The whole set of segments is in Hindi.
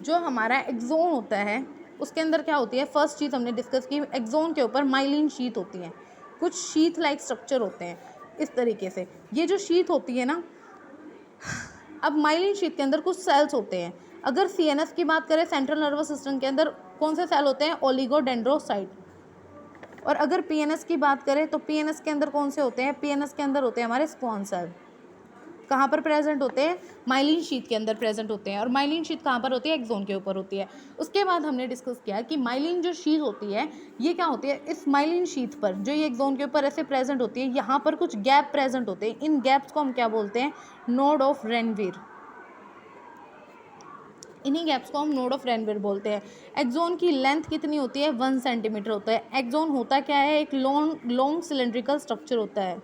जो हमारा एक्सोन होता है उसके अंदर क्या होती है, फर्स्ट चीज़ हमने डिस्कस की, एक्सोन के ऊपर माइलिन शीथ होती है, कुछ शीथ लाइक स्ट्रक्चर होते हैं इस तरीके से। ये जो शीथ होती है ना, अब माइलिन शीथ के अंदर कुछ सेल्स होते हैं। अगर सीएनएस की बात करें, सेंट्रल नर्वस सिस्टम के अंदर कौन से सेल होते हैं, ओलिगोडेंड्रोसाइट। और अगर पीएनएस की बात करें तो पीएनएस के अंदर कौन से होते हैं, पीएनएस के अंदर होते हैं हमारे स्पॉन सेल। कहाँ पर प्रेजेंट होते हैं, माइलिन शीथ के अंदर प्रेजेंट होते हैं। और माइलिन शीथ कहाँ पर होती है, एक्सोन के ऊपर होती है। उसके बाद हमने डिस्कस किया कि माइलिन जो शीथ होती है ये क्या होती है, इस माइलिन शीथ पर जो ये एक्सोन के ऊपर ऐसे प्रेजेंट होती है, यहाँ पर कुछ गैप प्रेजेंट होते हैं। इन गैप्स को हम क्या बोलते हैं, नोड ऑफ रेनवीर। इन्हीं गैप्स को हम नोड ऑफ रेनवीर बोलते हैं। एक्सोन की लेंथ कितनी होती है, 1 सेंटीमीटर होता है। एक्सोन होता क्या है, एक लॉन्ग सिलेंड्रिकल स्ट्रक्चर होता है,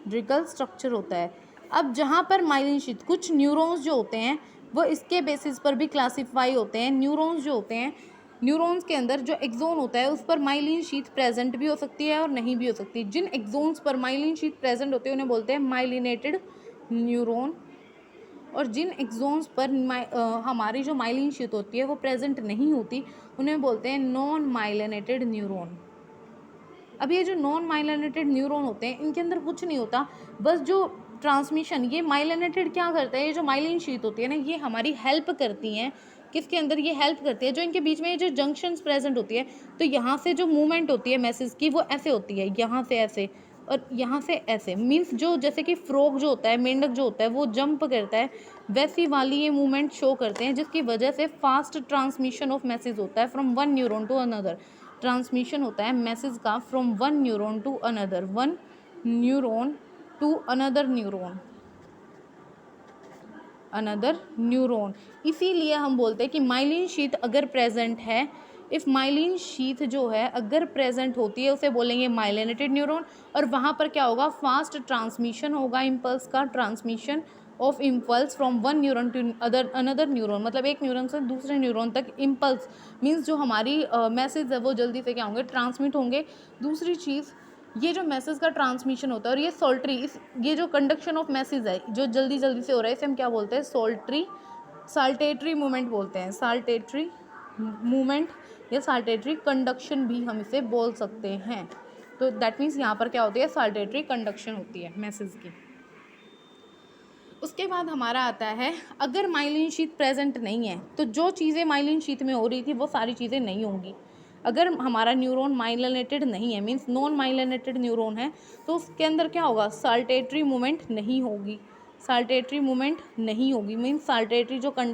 ड्रिकल स्ट्रक्चर होता है। अब जहाँ पर माइलिन शीथ, कुछ न्यूरॉन्स जो होते हैं वो इसके बेसिस पर भी क्लासीफाई होते हैं। न्यूरॉन्स जो होते हैं, न्यूरॉन्स के अंदर जो एक्सोन होता है उस पर माइलिन शीथ प्रेजेंट भी हो सकती है और नहीं भी हो सकती। जिन एक्सोन्स पर माइलिन शीथ प्रेजेंट होती है उन्हें बोलते हैं माइलिनेटेड न्यूरॉन, और जिन एक्सोन्स पर हमारी जो माइलिन शीथ होती है वो प्रेजेंट नहीं होती उन्हें बोलते हैं नॉन माइलिनेटेड न्यूरॉन। अब ये जो नॉन माइलिनेटेड न्यूरॉन होते हैं इनके अंदर कुछ नहीं होता, बस जो ट्रांसमिशन, ये माइलिनेटेड क्या करता है, ये जो माइलिन शीथ होती है ना ये हमारी हेल्प करती हैं। किसके अंदर ये हेल्प करती है, जो इनके बीच में ये जो जंक्शंस प्रेजेंट होती है, तो यहाँ से जो मूवमेंट होती है मैसेज की वो ऐसे होती है, यहाँ से ऐसे और यहाँ से ऐसे। मीन्स जो जैसे कि फ्रॉग जो होता है, मेंढक जो होता है वो जंप करता है, वैसी वाली ये मूवमेंट शो करते हैं, जिसकी वजह से फास्ट ट्रांसमिशन ऑफ मैसेज होता है from one neuron to another. Transmission होता है मैसेज का from one neuron to another, one neuron to another neuron, another neuron. इसीलिए हम बोलते हैं कि माइलिन शीथ अगर प्रेजेंट है, इफ माइलिन शीथ जो है अगर प्रेजेंट होती है उसे बोलेंगे माइलिनेटेड न्यूरॉन। और वहाँ पर क्या होगा, फास्ट ट्रांसमिशन होगा इम्पल्स का, transmission of impulse from one neuron to another neuron, मतलब एक न्यूरॉन से दूसरे न्यूरॉन तक इम्पल्स मीन्स जो हमारी मैसेज है वो जल्दी से क्या होंगे, ट्रांसमिट होंगे। दूसरी चीज़, ये जो मैसेज का ट्रांसमिशन होता है और ये सोल्ट्री, ये जो कंडक्शन ऑफ मैसेज है जो जल्दी जल्दी से हो रहा है इसे हम क्या बोलते हैं, साल्टेटरी मूवमेंट बोलते हैं, साल्टेटरी मूवमेंट या साल्टेटरी कंडक्शन भी हम इसे बोल सकते हैं। तो दैट मीन्स यहाँ पर क्या होती है, साल्टेटरी कंडक्शन होती है मैसेज की। उसके बाद हमारा आता है, अगर माइलिन शीथ प्रेजेंट नहीं है तो जो चीज़ें माइलिन शीथ में हो रही थी वो सारी चीज़ें नहीं होंगी। अगर हमारा न्यूरॉन माइलिनेटेड नहीं है, मीन्स नॉन माइलिनेटेड न्यूरॉन है, तो उसके अंदर क्या होगा, साल्टेटरी मूवमेंट नहीं होगी, साल्टेटरी मूवमेंट नहीं होगी। मीन्स साल्टेटरी जो